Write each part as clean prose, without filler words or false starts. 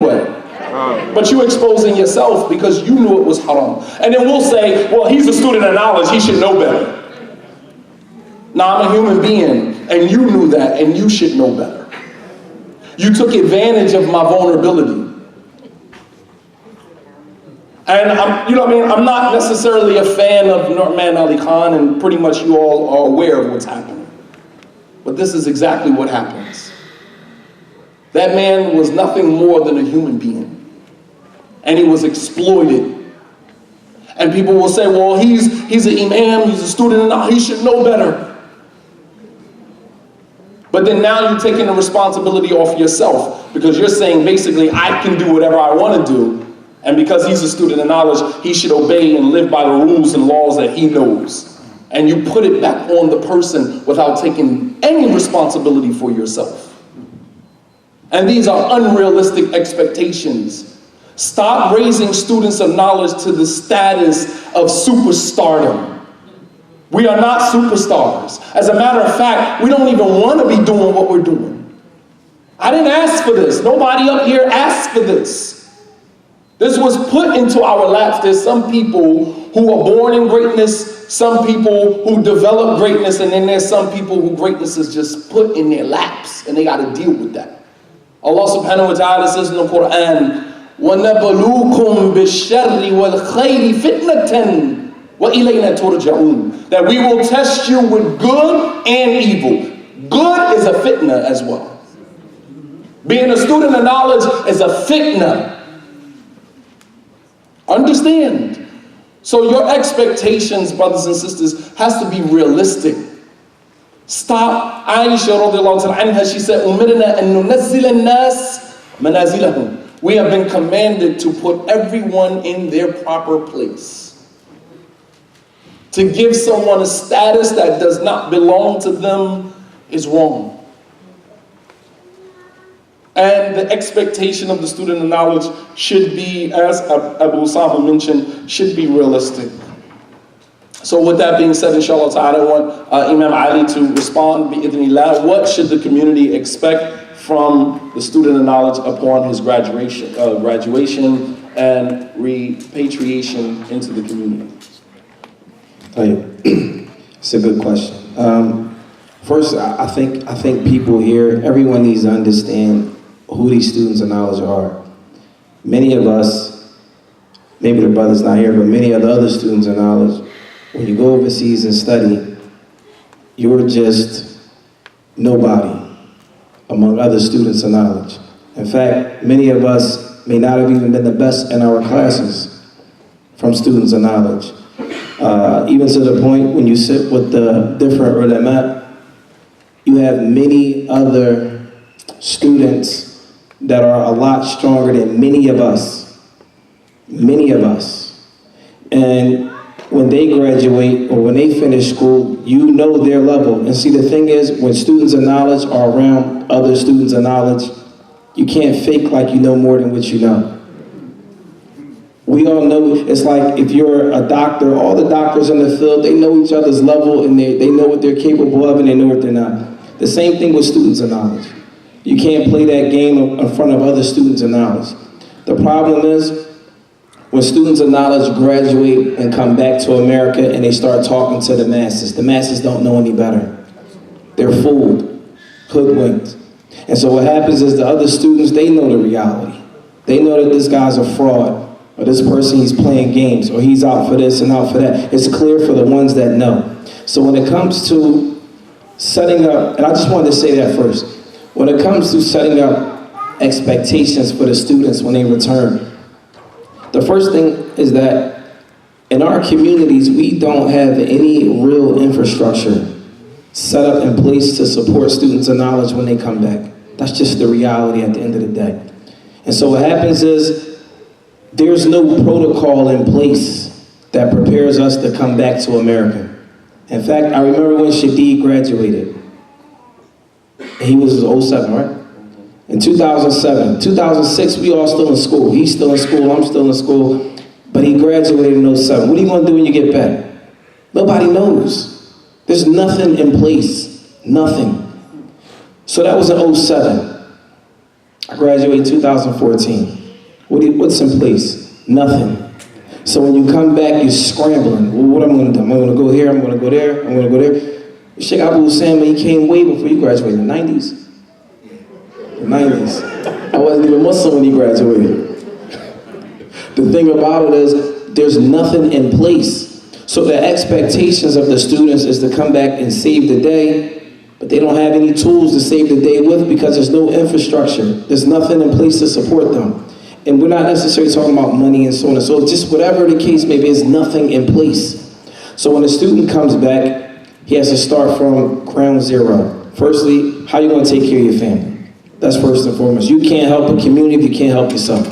anyway. But you're exposing yourself because you knew it was haram. And then we'll say, well, he's a student of knowledge, he should know better. Now, I'm a human being, and you knew that, and you should know better. You took advantage of my vulnerability. And I'm not necessarily a fan of Muhammad Ali Khan, and pretty much you all are aware of what's happening. But this is exactly what happens. That man was nothing more than a human being. And he was exploited. And people will say, well, he's an imam, he's a student, and he should know better. But then now you're taking the responsibility off yourself, because you're saying basically I can do whatever I want to do, and because he's a student of knowledge, he should obey and live by the rules and laws that he knows. And you put it back on the person without taking any responsibility for yourself. And these are unrealistic expectations. Stop raising students of knowledge to the status of superstardom. We are not superstars. As a matter of fact, we don't even want to be doing what we're doing. I didn't ask for this. Nobody up here asked for this. This was put into our laps. There's some people who are born in greatness, some people who develop greatness, and then there's some people who greatness is just put in their laps, and they got to deal with that. Allah subhanahu wa ta'ala says in the Quran, وَنَبَلُوكُمْ بِالشَّرِّ وَالْخَيْرِ فِتْنَةً وَإِلَيْنَا تُرْجَعُونَ. That we will test you with good and evil. Good is a fitna as well. Being a student of knowledge is a fitna. Understand. So your expectations, brothers and sisters, has to be realistic. Stop. Aisha radiallahu anha, she said, أُمِرْنَا أَن نُنَزِّلَ النَّاسِ مَنَازِلَهُم. We have been commanded to put everyone in their proper place. To give someone a status that does not belong to them is wrong. And the expectation of the student of knowledge should be, as Abu Usamah mentioned, should be realistic. So with that being said, inshallah ta'ala, I want Imam Ali to respond, bi'idhnillah. What should the community expect from the student of knowledge upon his graduation and repatriation into the community? It's a good question. First, I think people here, everyone needs to understand who these students of knowledge are. Many of us, maybe the brother's not here, but many of the other students of knowledge, when you go overseas and study, you're just nobody among other students of knowledge. In fact, many of us may not have even been the best in our classes from students of knowledge. Even to the point when you sit with the different ulama, you have many other students that are a lot stronger than many of us. Many of us. And when they graduate or when they finish school, you know their level. And see, the thing is, when students of knowledge are around other students of knowledge, you can't fake like you know more than what you know. We all know, it's like if you're a doctor, all the doctors in the field, they know each other's level and they know what they're capable of and they know what they're not. The same thing with students of knowledge. You can't play that game in front of other students of knowledge. The problem is, when students of knowledge graduate and come back to America and they start talking to the masses don't know any better. They're fooled, hoodwinked. And so what happens is the other students, they know the reality. They know that this guy's a fraud, or this person, he's playing games, or he's out for this and out for that. It's clear for the ones that know. So when it comes to setting up, and I just wanted to say that first, when it comes to setting up expectations for the students when they return, the first thing is that in our communities, we don't have any real infrastructure set up in place to support students of knowledge when they come back. That's just the reality at the end of the day. And so what happens is there's no protocol in place that prepares us to come back to America. In fact, I remember when Shadid graduated. He was 07, right? In 2007. 2006, we all still in school. He's still in school, I'm still in school. But he graduated in 07. What are you going to do when you get back? Nobody knows. There's nothing in place. Nothing. So that was in 07. I graduated in 2014. What's in place? Nothing. So when you come back, you're scrambling. Well, what am I going to do? I'm going to go here, I'm going to go there, I'm going to go there. Sheikh Abu Usamah, he came way before you graduated, in the 90s. The 90s. I wasn't even Muslim when he graduated. The thing about it is, there's nothing in place. So the expectations of the students is to come back and save the day, but they don't have any tools to save the day with because there's no infrastructure. There's nothing in place to support them. And we're not necessarily talking about money and so on and so forth. Just whatever the case may be, there's nothing in place. So when a student comes back, he has to start from ground zero. Firstly, how are you going to take care of your family? That's first and foremost. You can't help a community if you can't help yourself.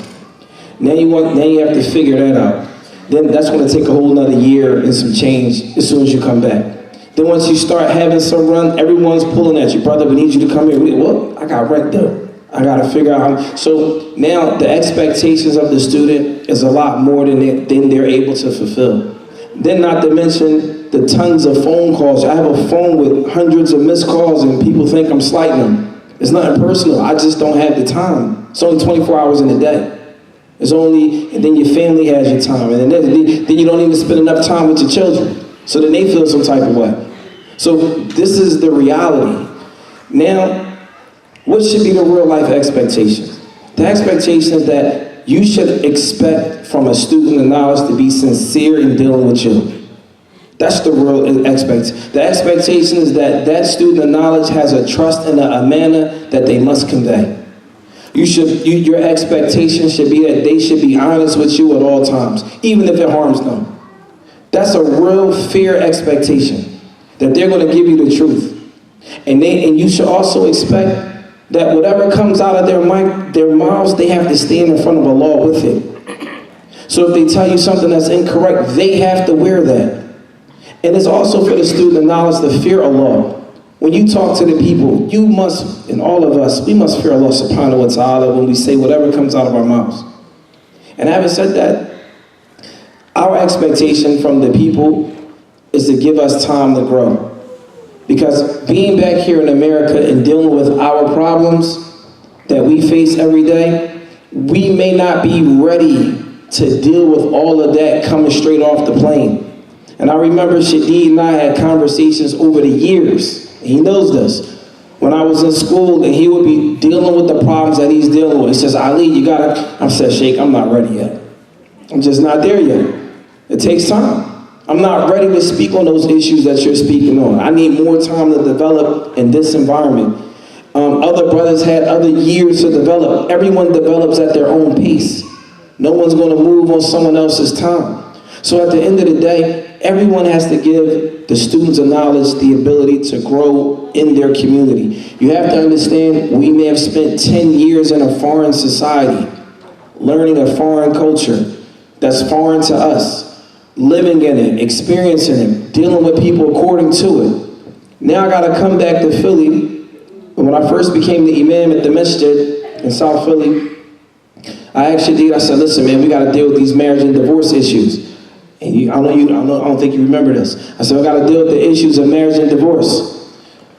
Now you have to figure that out. Then that's going to take a whole nother year and some change as soon as you come back. Then once you start having some run, everyone's pulling at you. Brother, we need you to come here. Well, I got rent though. I got to figure out how. So now the expectations of the student is a lot more than they're able to fulfill. Then not to mention the tons of phone calls. I have a phone with hundreds of missed calls and people think I'm slighting them. It's nothing personal. I just don't have the time. It's only 24 hours in a day. It's only, and then your family has your time, and then you don't even spend enough time with your children. So then they feel some type of way. So this is the reality. Now, what should be the real life expectations? The expectation is that you should expect from a student of knowledge to be sincere in dealing with you. That's the real expectation. The expectation is that that student of knowledge has a trust and a manner that they must convey. Your expectation should be that they should be honest with you at all times, even if it harms them. That's a real fair expectation, that they're going to give you the truth. And you should also expect that whatever comes out of their mouths, they have to stand in front of Allah with it. So if they tell you something that's incorrect, they have to wear that. And it's also for the student of knowledge to fear Allah. When you talk to the people, you must, and all of us, we must fear Allah subhanahu wa ta'ala when we say whatever comes out of our mouths. And having said that, our expectation from the people is to give us time to grow. Because being back here in America and dealing with our problems that we face every day, we may not be ready to deal with all of that coming straight off the plane. And I remember Shadid and I had conversations over the years. He knows this. When I was in school and he would be dealing with the problems that he's dealing with, he says, Ali, you gotta, I said, Sheikh, I'm not ready yet. I'm just not there yet. It takes time. I'm not ready to speak on those issues that you're speaking on. I need more time to develop in this environment. Other brothers had other years to develop. Everyone develops at their own pace. No one's gonna move on someone else's time. So at the end of the day, everyone has to give the students of knowledge the ability to grow in their community. You have to understand, we may have spent 10 years in a foreign society, learning a foreign culture that's foreign to us, living in it, experiencing it, dealing with people according to it. Now I gotta come back to Philly. And when I first became the imam at the masjid in South Philly, I said, listen man, we gotta deal with these marriage and divorce issues. And I don't think you remember this. I said, I gotta deal with the issues of marriage and divorce.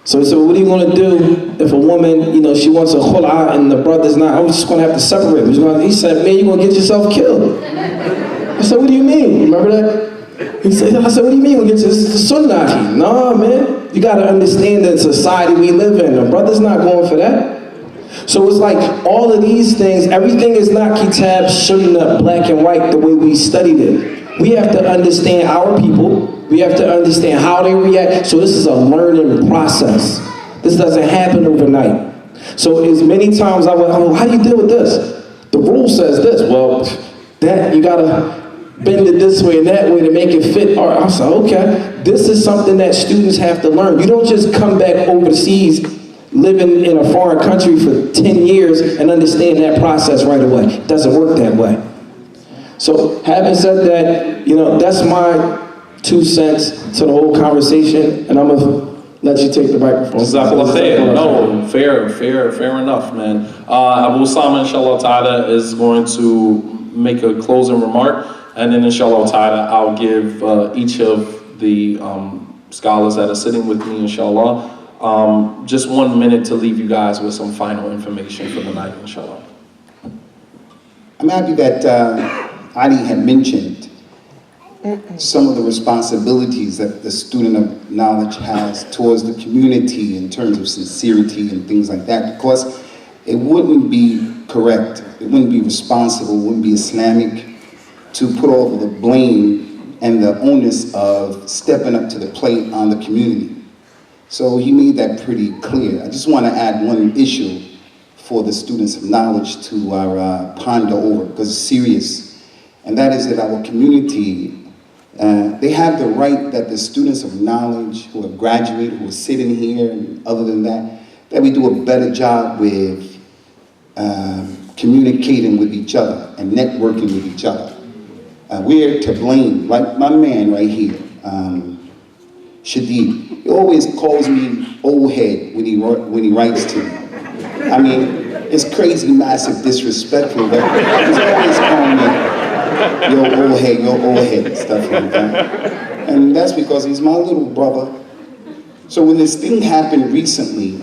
So he said, well, what are you gonna do if a woman, she wants a khul'a and the brother's not? I'm just gonna have to separate. He said, man, you're gonna get yourself killed. I said, what do you mean? Remember that? I said, what do you mean? This is the sunnah. No, man. You gotta understand the society we live in. The brother's not going for that. So it's like all of these things, everything is not kitab, sunnah, black and white the way we studied it. We have to understand our people. We have to understand how they react. So this is a learning process. This doesn't happen overnight. So as many times I went, oh, how do you deal with this? The rule says this. Well, that you gotta bend it this way and that way to make it fit. Or I said, okay, this is something that students have to learn. You don't just come back overseas, living in a foreign country for 10 years and understand that process right away. It doesn't work that way. So having said that, that's my 2 cents to the whole conversation, and I'm gonna let you take the microphone. No, fair enough, man. Abu Usamah, inshallah ta'ala, is going to make a closing remark, and then inshallah ta'ala, I'll give each of the scholars that are sitting with me, inshallah, Just 1 minute to leave you guys with some final information for the night, inshallah. I'm happy that Ali had mentioned some of the responsibilities that the student of knowledge has towards the community in terms of sincerity and things like that, because it wouldn't be correct, it wouldn't be responsible, it wouldn't be Islamic to put all the blame and the onus of stepping up to the plate on the community. So he made that pretty clear. I just want to add one issue for the students of knowledge to ponder over, because it's serious. And that is that our community, they have the right that the students of knowledge who have graduated, who are sitting here, and other than that, that we do a better job with communicating with each other and networking with each other. We're to blame, like my man right here, Shadeed. He always calls me old head when he writes to me. I mean, it's crazy, massive, disrespectful, but he's always calling me your old head, stuff like that. And that's because he's my little brother. So when this thing happened recently,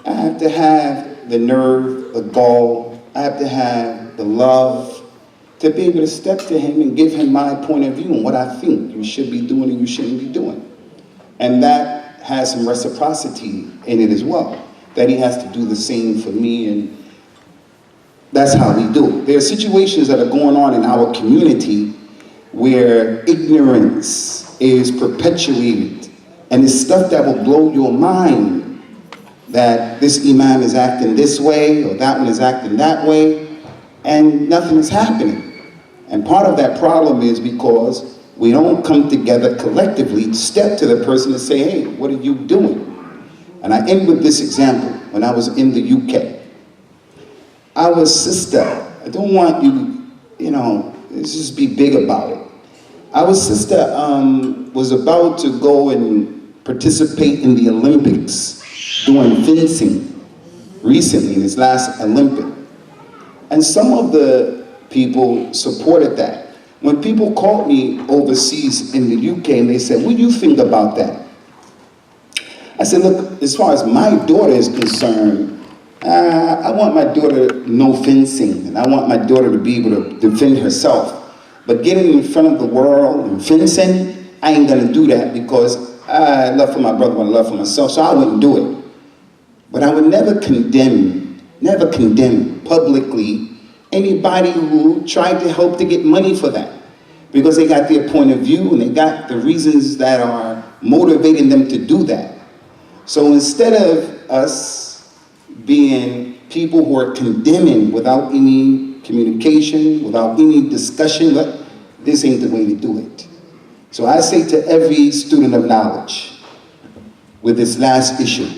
I have to have the nerve, the gall, I have to have the love to be able to step to him and give him my point of view on what I think you should be doing and you shouldn't be doing. And that has some reciprocity in it as well, that he has to do the same for me, and that's how we do it. There are situations that are going on in our community where ignorance is perpetuated, and it's stuff that will blow your mind, that this imam is acting this way or that one is acting that way, and nothing is happening. And part of that problem is because we don't come together collectively to step to the person and say, hey, what are you doing? And I end with this example. When I was in the UK, our sister, I don't want you, let's just be big about it. Our sister was about to go and participate in the Olympics, doing fencing recently, in this last Olympic. And some of the people supported that. When people called me overseas in the UK and they said, what do you think about that? I said, look, as far as my daughter is concerned, I want my daughter to know fencing, and I want my daughter to be able to defend herself. But getting in front of the world and fencing, I ain't gonna do that because I love for my brother what I love for myself, so I wouldn't do it. But I would never condemn publicly anybody who tried to help to get money for that, because they got their point of view and they got the reasons that are motivating them to do that. So instead of us being people who are condemning without any communication, without any discussion, this ain't the way to do it. So I say to every student of knowledge with this last issue,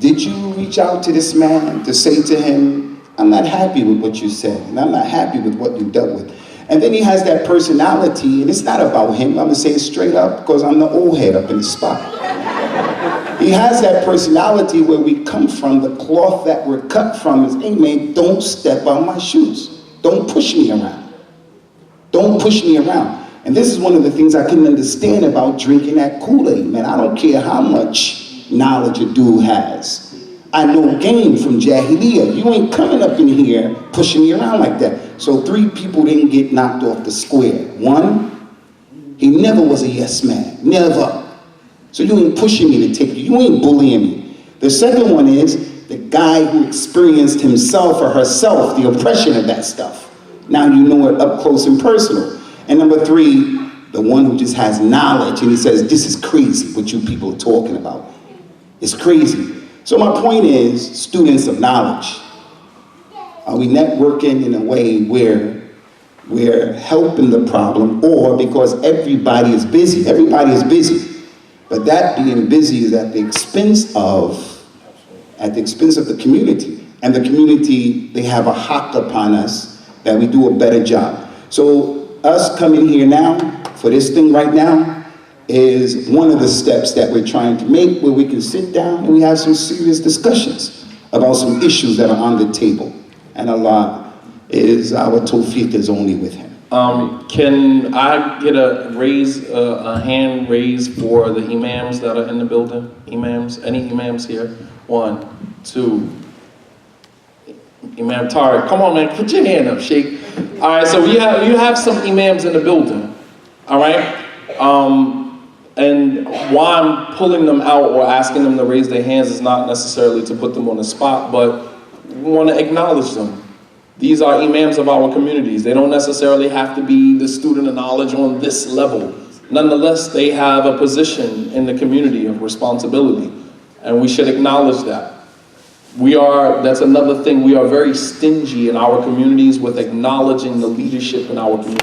did you reach out to this man to say to him, I'm not happy with what you said, and I'm not happy with what you dealt with? And then he has that personality, and it's not about him. I'm gonna say it straight up because I'm the old head up in the spot. He has that personality where we come from, the cloth that we're cut from is, hey man, don't step on my shoes. Don't push me around. Don't push me around. And this is one of the things I couldn't understand about drinking that Kool-Aid, man. I don't care how much knowledge a dude has. I know game from Jahiliyyah. You ain't coming up in here pushing me around like that. So 3 people didn't get knocked off the square. 1, he never was a yes man, never. So you ain't pushing me to take you ain't bullying me. The second one is the guy who experienced himself or herself the oppression of that stuff. Now you know it up close and personal. And number 3, the one who just has knowledge and he says, this is crazy what you people are talking about. It's crazy. So my point is, students of knowledge, are we networking in a way where we're helping the problem, or because everybody is busy? Everybody is busy, but that being busy is at the expense of the community. And the community, they have a hawk upon us that we do a better job. So us coming here now, for this thing right now, is one of the steps that we're trying to make, where we can sit down and we have some serious discussions about some issues that are on the table. And Allah is, our tawfiq is only with him. Can I get a hand raised for the imams that are in the building? Imams, any imams here? 1, 2. Imam Tariq, come on man, put your hand up, Sheikh. All right, so you have some imams in the building, all right? And why I'm pulling them out or asking them to raise their hands is not necessarily to put them on the spot, but we want to acknowledge them. These are imams of our communities. They don't necessarily have to be the student of knowledge on this level. Nonetheless, they have a position in the community of responsibility, and we should acknowledge that. That's another thing, we are very stingy in our communities with acknowledging the leadership in our communities.